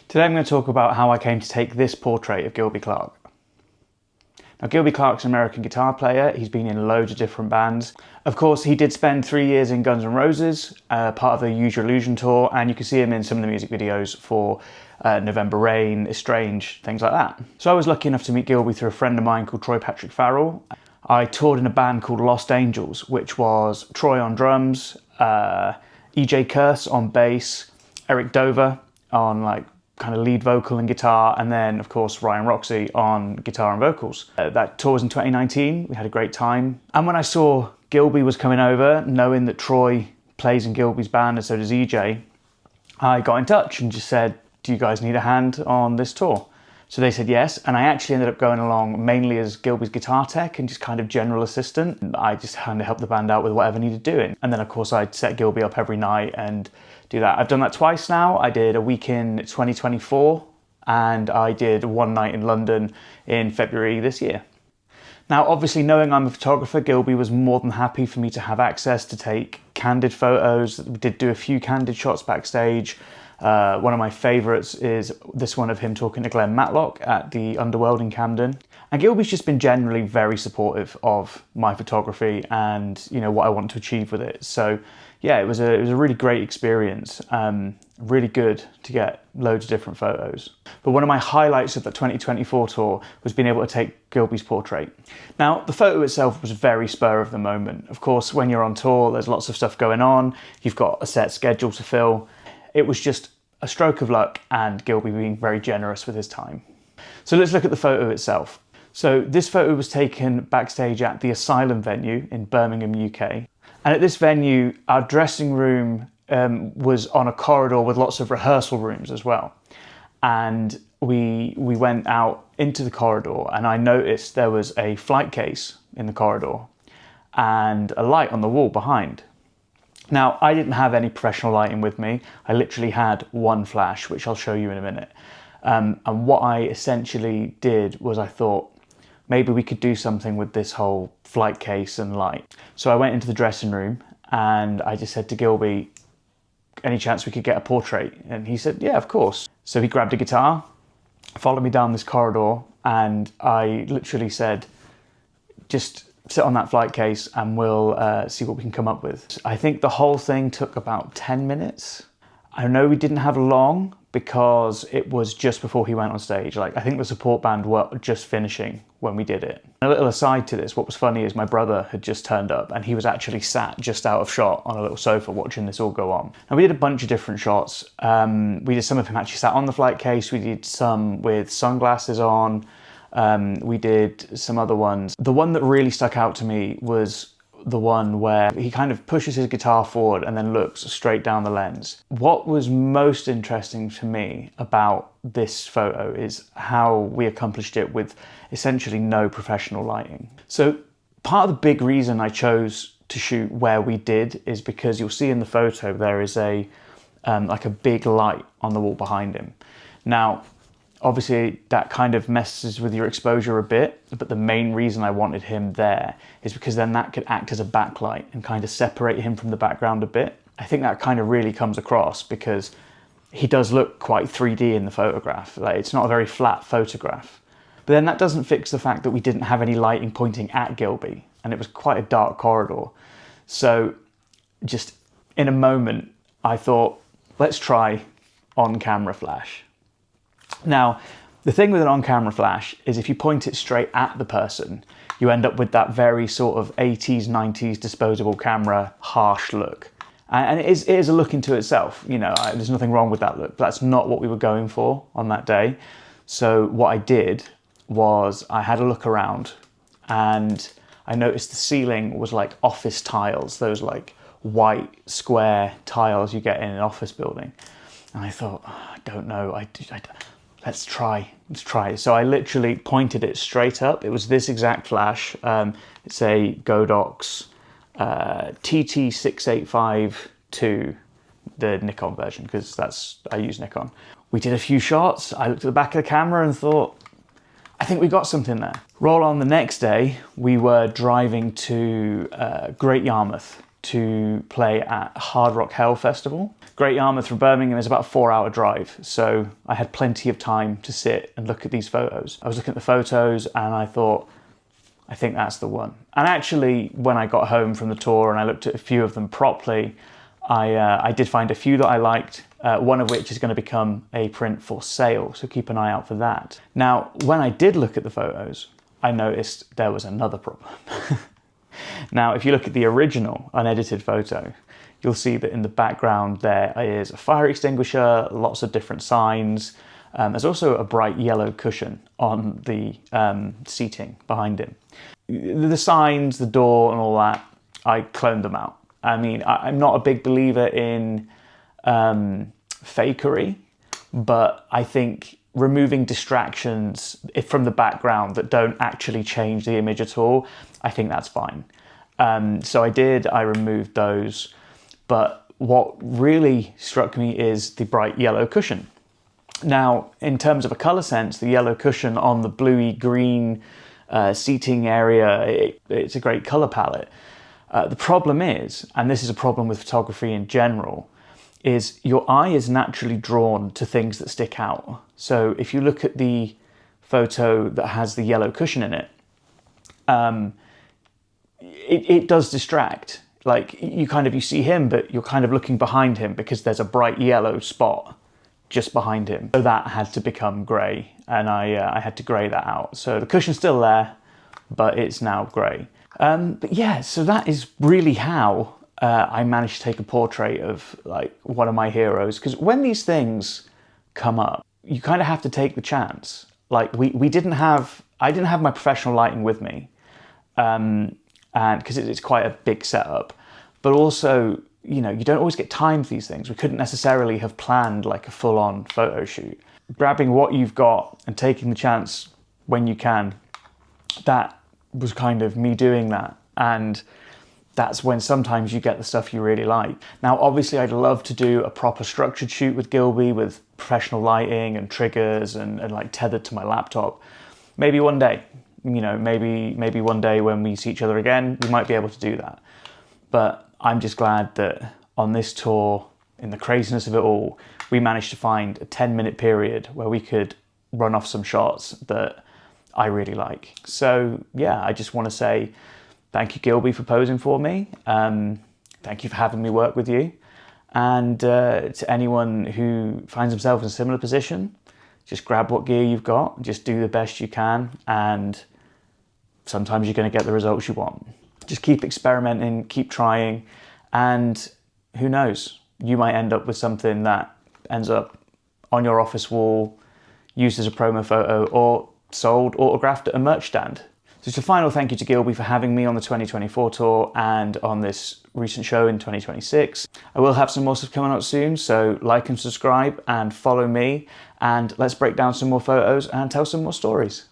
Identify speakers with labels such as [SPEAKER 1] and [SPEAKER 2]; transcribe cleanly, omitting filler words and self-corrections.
[SPEAKER 1] Today I'm going to talk about how I came to take this portrait of Gilby Clarke. Now, Gilby Clarke's an American guitar player. He's been in loads of different bands. Of course, he did spend 3 years in Guns N' Roses, part of the Use Your Illusion tour, and you can see him in some of the music videos for November Rain, Estranged, things like that. So I was lucky enough to meet Gilby through a friend of mine called Troy Patrick Farrell. I toured in a band called Lost Angels, which was Troy on drums, EJ Curse on bass, Eric Dover on kind of lead vocal and guitar, and then of course Ryan Roxy on guitar and vocals. That tour was in 2019, we had a great time. And when I saw Gilby was coming over, knowing that Troy plays in Gilby's band and so does EJ, I got in touch and just said, do you guys need a hand on this tour? So they said yes, and I actually ended up going along mainly as Gilby's guitar tech and just kind of general assistant. I just kind of helped the band out with whatever needed doing. And then of course I'd set Gilby up every night and do that. I've done that twice now. I did a week in 2024 and I did one night in London in February this year. Now, obviously, knowing I'm a photographer, Gilby was more than happy for me to have access to take candid photos. We did do a few candid shots backstage. One of my favourites is this one of him talking to Glenn Matlock at the Underworld in Camden. And Gilby's just been generally very supportive of my photography and, you know, what I want to achieve with it. So yeah, it was a really great experience. Really good to get loads of different photos. But one of my highlights of the 2024 tour was being able to take Gilby's portrait. Now, the photo itself was very spur of the moment. Of course, when you're on tour, there's lots of stuff going on. You've got a set schedule to fill. It was just a stroke of luck and Gilby being very generous with his time. So let's look at the photo itself. So this photo was taken backstage at the Asylum venue in Birmingham, UK. And at this venue, our dressing room was on a corridor with lots of rehearsal rooms as well. And we went out into the corridor and I noticed there was a flight case in the corridor and a light on the wall behind. Now, I didn't have any professional lighting with me. I literally had one flash, which I'll show you in a minute. And what I essentially did was I thought, maybe we could do something with this whole flight case and light. So I went into the dressing room and I just said to Gilby, any chance we could get a portrait? And he said, yeah, of course. So he grabbed a guitar, followed me down this corridor, and I literally said, just sit on that flight case and we'll see what we can come up with. I think the whole thing took about 10 minutes. I know we didn't have long because it was just before he went on stage. I think the support band were just finishing when we did it. A little aside to this, what was funny is my brother had just turned up and he was actually sat just out of shot on a little sofa watching this all go on. And we did a bunch of different shots. We did some of him actually sat on the flight case. We did some with sunglasses on. We did some other ones. The one that really stuck out to me was the one where he kind of pushes his guitar forward and then looks straight down the lens. What was most interesting to me about this photo is how we accomplished it with essentially no professional lighting. So part of the big reason I chose to shoot where we did is because you'll see in the photo there is a big light on the wall behind him. Now, obviously that kind of messes with your exposure a bit, but the main reason I wanted him there is because then that could act as a backlight and kind of separate him from the background a bit. I think that kind of really comes across because he does look quite 3D in the photograph. It's not a very flat photograph. But then that doesn't fix the fact that we didn't have any lighting pointing at Gilby and it was quite a dark corridor. So just in a moment, I thought, let's try on-camera flash. Now, the thing with an on-camera flash is if you point it straight at the person, you end up with that very sort of 80s, 90s disposable camera, harsh look. And it is a look into itself, you know, there's nothing wrong with that look, but that's not what we were going for on that day. So what I did was I had a look around and I noticed the ceiling was like office tiles, those like white square tiles you get in an office building. And I thought, oh, I don't know, let's try. So I literally pointed it straight up. It was this exact flash. It's a Godox TT6852, the Nikon version, because I use Nikon. We did a few shots. I looked at the back of the camera and thought, I think we got something there. Roll on the next day, we were driving to Great Yarmouth to play at Hard Rock Hell Festival. Great Yarmouth from Birmingham is about a 4-hour drive, so I had plenty of time to sit and look at these photos. I was looking at the photos and I thought, I think that's the one. And actually, when I got home from the tour and I looked at a few of them properly, I did find a few that I liked, one of which is going to become a print for sale, so keep an eye out for that. Now, when I did look at the photos, I noticed there was another problem. Now, if you look at the original unedited photo, you'll see that in the background there is a fire extinguisher, lots of different signs. There's also a bright yellow cushion on the seating behind him. The signs, the door and all that, I cloned them out. I mean, I'm not a big believer in fakery, but I think removing distractions from the background that don't actually change the image at all, I think that's fine. So I removed those, but what really struck me is the bright yellow cushion. Now, in terms of a colour sense, the yellow cushion on the bluey green seating area, it's a great colour palette. The problem is, and this is a problem with photography in general, is your eye is naturally drawn to things that stick out. So if you look at the photo that has the yellow cushion in it, it does distract. Like you see him, but you're kind of looking behind him because there's a bright yellow spot just behind him. So that had to become grey, and I had to grey that out. So the cushion's still there, but it's now grey. But yeah, so that is really how I managed to take a portrait of like one of my heroes. Because when these things come up, you kind of have to take the chance. Like I didn't have my professional lighting with me, and because it's quite a big setup, but also, you know, you don't always get time for these things. We couldn't necessarily have planned like a full-on photo shoot. Grabbing what you've got and taking the chance when you can, that was kind of me doing that. And that's when sometimes you get the stuff you really like. Now, obviously, I'd love to do a proper structured shoot with Gilby with professional lighting and triggers and like tethered to my laptop. Maybe one day, you know, maybe one day when we see each other again, we might be able to do that. But I'm just glad that on this tour, in the craziness of it all, we managed to find a 10-minute period where we could run off some shots that I really like. So yeah, I just want to say thank you, Gilby, for posing for me. Thank you for having me work with you. And to anyone who finds themselves in a similar position, just grab what gear you've got, just do the best you can, and sometimes you're going to get the results you want. Just keep experimenting, keep trying, and who knows, you might end up with something that ends up on your office wall, used as a promo photo, or sold autographed at a merch stand. So just a final thank you to Gilby for having me on the 2024 tour and on this recent show in 2026. I will have some more stuff coming out soon, so like and subscribe and follow me, and let's break down some more photos and tell some more stories.